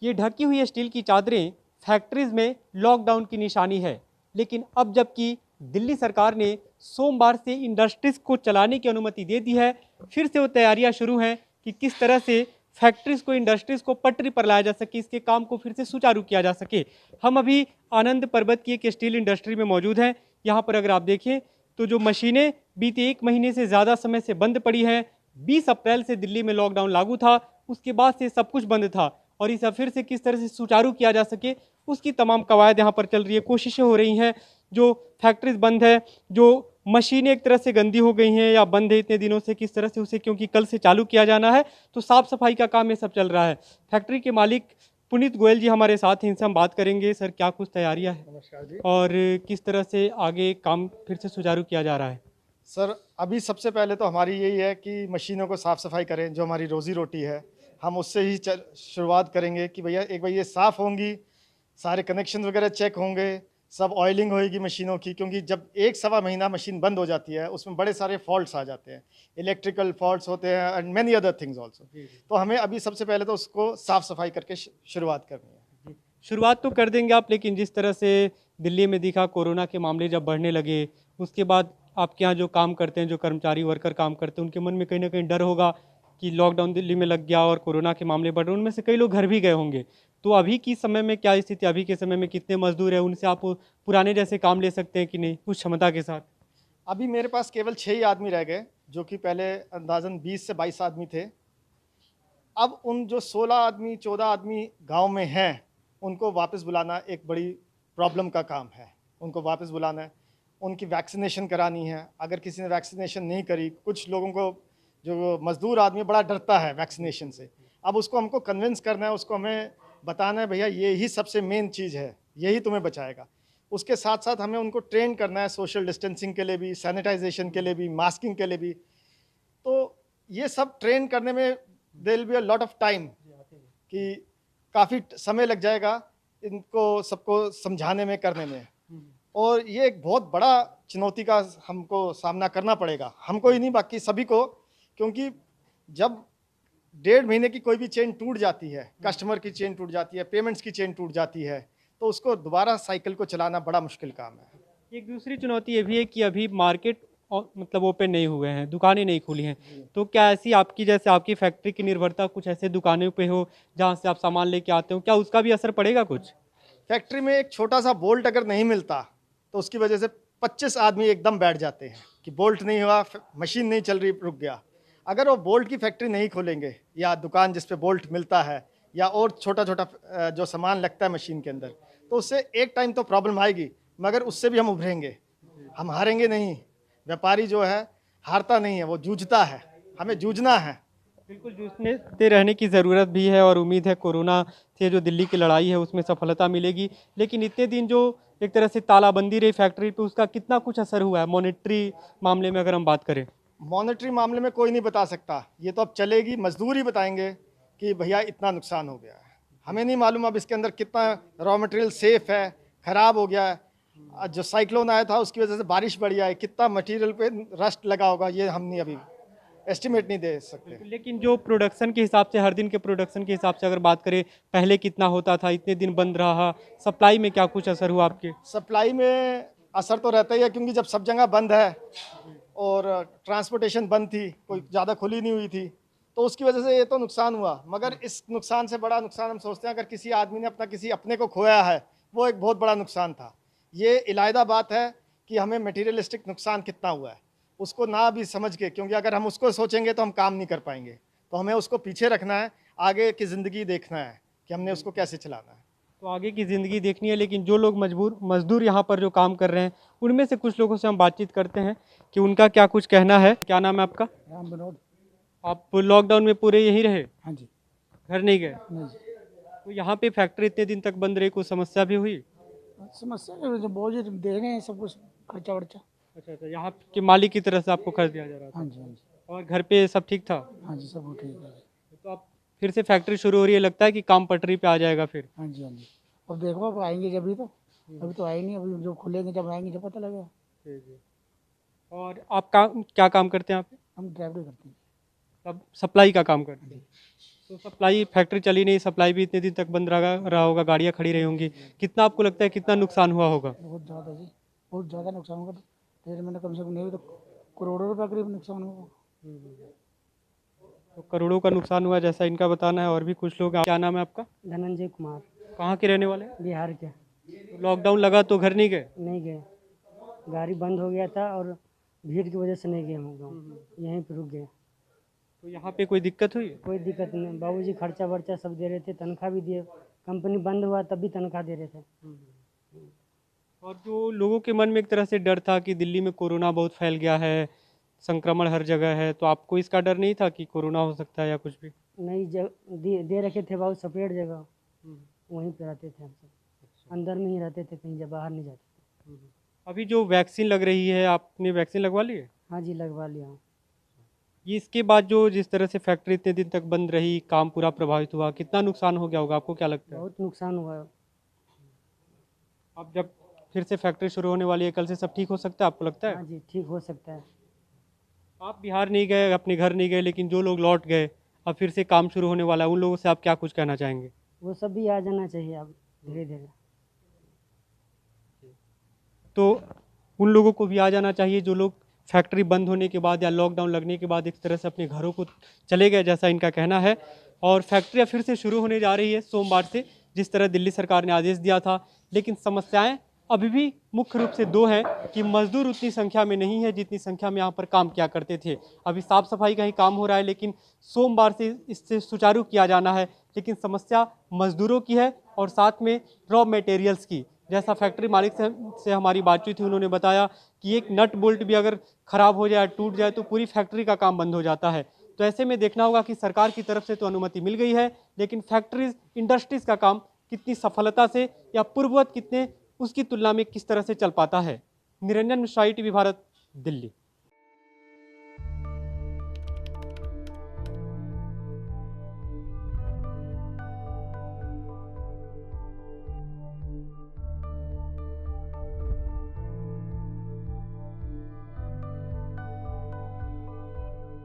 ये ढकी हुई स्टील की चादरें फैक्ट्रीज में लॉकडाउन की निशानी है, लेकिन अब जबकि दिल्ली सरकार ने सोमवार से इंडस्ट्रीज को चलाने की अनुमति दे दी है, फिर से वो तैयारियां शुरू हैं कि किस तरह से फैक्ट्रीज को, इंडस्ट्रीज को पटरी पर लाया जा सके, इसके काम को फिर से सुचारू किया जा सके। हम अभी आनंद पर्वत की एक स्टील इंडस्ट्री में मौजूद हैं। यहाँ पर अगर आप देखें तो जो मशीनें बीते 1 महीने से ज़्यादा समय से बंद पड़ी हैं, 20 अप्रैल से दिल्ली में लॉकडाउन लागू था, उसके बाद से सब कुछ बंद था और इसे फिर से किस तरह से सुचारू किया जा सके उसकी तमाम कवायद यहाँ पर चल रही है, कोशिशें हो रही हैं। जो फैक्ट्रीज बंद है, जो मशीनें एक तरह से गंदी हो गई हैं या बंद है इतने दिनों से, किस तरह से उसे, क्योंकि कल से चालू किया जाना है तो साफ सफाई का काम ये सब चल रहा है। फैक्ट्री के मालिक पुनीत गोयल जी हमारे साथ हैं, इनसे हम बात करेंगे। सर, क्या कुछ तैयारियां हैं? नमस्कार जी। और किस तरह से आगे काम फिर से सुचारू किया जा रहा है? सर, अभी सबसे पहले तो हमारी यही है कि मशीनों को साफ़ सफाई करें, जो हमारी रोज़ी रोटी है हम उससे ही शुरुआत करेंगे कि भैया एक बार ये साफ़ होंगी, सारे कनेक्शन वगैरह चेक होंगे, सब ऑयलिंग होएगी मशीनों की, क्योंकि जब 1 सवा महीना मशीन बंद हो जाती है उसमें बड़े सारे फॉल्ट्स आ जाते हैं, इलेक्ट्रिकल फॉल्ट्स होते हैं and many other things also. तो हमें अभी सबसे पहले तो उसको साफ़ सफाई करके शुरुआत करनी है। शुरुआत तो कर देंगे आप, लेकिन जिस तरह से दिल्ली में दिखा, कोरोना के मामले जब बढ़ने लगे, उसके बाद आपके यहाँ जो काम करते हैं, जो कर्मचारी वर्कर काम करते हैं, उनके मन में कहीं ना कहीं डर होगा कि लॉकडाउन दिल्ली में लग गया और कोरोना के मामले बढ़ रहे, उनमें से कई लोग घर भी गए होंगे। तो अभी की समय में क्या स्थिति, अभी के समय में कितने मजदूर हैं, उनसे आप पुराने जैसे काम ले सकते हैं कि नहीं उस क्षमता के साथ? अभी मेरे पास केवल 6 ही आदमी रह गए, जो कि पहले अंदाजन 20 से 22 आदमी थे। अब उन जो 16 आदमी 14 आदमी गांव में हैं, उनको वापस बुलाना एक बड़ी प्रॉब्लम का काम है। उनको वापस बुलाना है, उनकी वैक्सीनेशन करानी है। अगर किसी ने वैक्सीनेशन नहीं करी, कुछ लोगों को, जो मज़दूर आदमी बड़ा डरता है वैक्सीनेशन से, अब उसको हमको कन्विंस करना है, उसको हमें बताना है भैया ये ही सबसे मेन चीज़ है, यही तुम्हें बचाएगा। उसके साथ साथ हमें उनको ट्रेन करना है सोशल डिस्टेंसिंग के लिए भी, सैनिटाइजेशन के लिए भी, मास्किंग के लिए भी। तो ये सब ट्रेन करने में there will be a lot of time, कि काफ़ी समय लग जाएगा इनको सबको समझाने में, करने में। और ये एक बहुत बड़ा चुनौती का हमको सामना करना पड़ेगा, हमको ही नहीं बाकी सभी को, क्योंकि जब 1.5 महीने की कोई भी चेन टूट जाती है, कस्टमर की चेन टूट जाती है, पेमेंट्स की चेन टूट जाती है, तो उसको दोबारा साइकिल को चलाना बड़ा मुश्किल काम है। एक दूसरी चुनौती ये भी है कि अभी मार्केट मतलब ओपन नहीं हुए हैं, दुकानें नहीं खुली हैं। तो क्या ऐसी आपकी, जैसे आपकी फैक्ट्री की निर्भरता कुछ ऐसे दुकानों पे हो जहाँ से आप सामान लेके आते हो, क्या उसका भी असर पड़ेगा कुछ? फैक्ट्री में एक छोटा सा बोल्ट अगर नहीं मिलता तो उसकी वजह से 25 आदमी एकदम बैठ जाते हैं कि बोल्ट नहीं हुआ, मशीन नहीं चल रही, रुक गया। अगर वो बोल्ट की फैक्ट्री नहीं खोलेंगे, या दुकान जिस पे बोल्ट मिलता है, या और छोटा छोटा जो सामान लगता है मशीन के अंदर, तो उससे एक टाइम तो प्रॉब्लम आएगी, मगर उससे भी हम उभरेंगे, हम हारेंगे नहीं। व्यापारी जो है हारता नहीं है, वो जूझता है, हमें जूझना है। बिल्कुल, जूझते रहने की ज़रूरत भी है और उम्मीद है कोरोना से जो दिल्ली की लड़ाई है उसमें सफलता मिलेगी। लेकिन इतने दिन जो एक तरह से तालाबंदी रही फैक्ट्री पे, उसका कितना कुछ असर हुआ है मॉनेटरी मामले में अगर हम बात करें? मॉनेटरी मामले में कोई नहीं बता सकता, ये तो अब चलेगी, मजदूर ही बताएंगे कि भैया इतना नुकसान हो गया है। हमें नहीं मालूम अब इसके अंदर कितना रॉ मटेरियल सेफ है, ख़राब हो गया है। जो साइक्लोन आया था उसकी वजह से बारिश बढ़ गया है, कितना मटेरियल पे रस्ट लगा होगा, ये हम नहीं अभी एस्टिमेट नहीं दे सकते। लेकिन जो प्रोडक्शन के हिसाब से, हर दिन के प्रोडक्शन के हिसाब से अगर बात करें, पहले कितना होता था, इतने दिन बंद रहा, सप्लाई में क्या कुछ असर हुआ आपके? सप्लाई में असर तो रहता ही है, क्योंकि जब सब जगह बंद है और ट्रांसपोर्टेशन बंद थी, कोई ज़्यादा खुली नहीं हुई थी, तो उसकी वजह से ये तो नुकसान हुआ। मगर इस नुकसान से बड़ा नुकसान हम सोचते हैं, अगर किसी आदमी ने अपना किसी अपने को खोया है, वो एक बहुत बड़ा नुकसान था। ये इलायदा बात है कि हमें मटीरियलिस्टिक नुकसान कितना हुआ है, उसको ना भी समझ के, क्योंकि अगर हम उसको सोचेंगे तो हम काम नहीं कर पाएंगे, तो हमें उसको पीछे रखना है, आगे की ज़िंदगी देखना है कि हमने उसको कैसे चलाना है। तो आगे की ज़िंदगी देखनी है, लेकिन जो लोग मजदूर यहाँ पर जो काम कर रहे हैं, उनमें से कुछ लोगों से हम बातचीत करते हैं कि उनका क्या कुछ कहना है। क्या नाम है आपका? राम विनोद। आप लॉकडाउन में पूरे यहीं रहे, हाँ जी। घर नहीं गए? नहीं जी। तो यहाँ पे फैक्ट्री इतने दिन तक बंद रही, कोई समस्या भी हुई? समस्या जो बोझ दे रहे हैं सब कुछ, खर्चा वर्चा। अच्छा अच्छा, यहाँ के मालिक की तरफ से आपको खर्च दिया जा रहा हाँ था जी, हाँ जी। और घर पे सब ठीक था? हाँ जी, सब ठीक है। तो आप फिर से फैक्ट्री शुरू हो रही है, लगता है कि काम पटरी पे आ जाएगा फिर? हाँ जी, हाँ जी। अब देखो, अब आएंगे जब ही तो, अभी तो आए नहीं, अभी जो खुलेंगे जब आएंगे जब पता लगेगा। जी जी। और आप क्या काम करते हैं आप? हम ड्राइवरी करते हैं। अब सप्लाई का काम करते हैं। तो सप्लाई फैक्ट्री चली नहीं, सप्लाई भी इतने दिन तक बंद रहा होगा, गाड़ियाँ खड़ी रही होंगी, कितना आपको लगता है कितना नुकसान हुआ होगा? बहुत ज़्यादा जी, बहुत ज़्यादा नुकसान होगा। डेढ़ महीने कम से कम नहीं भी तो करोड़ों रुपये करीब नुकसान होगा। तो करोड़ों का नुकसान हुआ जैसा इनका बताना है। और भी कुछ लोग, क्या नाम है आपका? धनंजय कुमार, कहाँ के रहने वाले हैं? बिहार के। लॉकडाउन लगा तो घर नहीं गए? नहीं गए, गाड़ी बंद हो गया था और भीड़ की वजह से नहीं गए हम गाँव, यहीं पर रुक गए। तो यहाँ पे कोई दिक्कत हुई? कोई दिक्कत नहीं, बाबूजी खर्चा वर्चा सब दे रहे थे, तनख्वाह भी दिए, कंपनी बंद हुआ तब भी तनख्वाह दे रहे थे। और जो लोगों के मन में एक तरह से डर था कि दिल्ली में कोरोना बहुत फैल गया है, संक्रमण हर जगह है, तो आपको इसका डर नहीं था कि कोरोना हो सकता है या कुछ भी? नहीं दे रखे थे बाबू सेपरेट जगह, वहीं पे रहते थे हम सब, अंदर में ही रहते थे, कहीं जब बाहर नहीं जाते थे। अभी जो वैक्सीन लग रही है, आपने वैक्सीन लगवा ली है? हाँ जी, लगवा लिया। ये इसके बाद जो जिस तरह से फैक्ट्री इतने दिन तक बंद रही, काम पूरा प्रभावित हुआ, कितना नुकसान हो गया होगा, आपको क्या लगता है? बहुत नुकसान हुआ। अब जब फिर से फैक्ट्री शुरू होने वाली है, कल से सब ठीक हो सकता है, आपको लगता है? हाँ जी, ठीक हो सकता है। आप बिहार नहीं गए, अपने घर नहीं गए, लेकिन जो लोग लौट गए, अब फिर से काम शुरू होने वाला है, उन लोगों से आप क्या कुछ कहना चाहेंगे? वो सब भी आ जाना चाहिए अब धीरे धीरे। तो उन लोगों को भी आ जाना चाहिए जो लोग फैक्ट्री बंद होने के बाद या लॉकडाउन लगने के बाद एक तरह से अपने घरों को चले गए, जैसा इनका कहना है। और फैक्ट्रियाँ फिर से शुरू होने जा रही है सोमवार से, जिस तरह दिल्ली सरकार ने आदेश दिया था। लेकिन समस्याएं अभी भी मुख्य रूप से दो हैं कि मजदूर उतनी संख्या में नहीं है जितनी संख्या में यहाँ पर काम किया करते थे। अभी साफ सफाई का ही काम हो रहा है, लेकिन सोमवार से इससे सुचारू किया जाना है। लेकिन समस्या मजदूरों की है और साथ में रॉ मटेरियल्स की। जैसा फैक्ट्री मालिक से हमारी बातचीत हुई, उन्होंने बताया कि एक नट बोल्ट भी अगर ख़राब हो जाए, टूट जाए, तो पूरी फैक्ट्री का काम बंद हो जाता है। तो ऐसे में देखना होगा कि सरकार की तरफ से तो अनुमति मिल गई है, लेकिन फैक्ट्रीज, इंडस्ट्रीज़ का काम कितनी सफलता से या पूर्ववत कितने, उसकी तुलना में किस तरह से चल पाता है। निरंजन मिश्रा, ITV भारत, दिल्ली।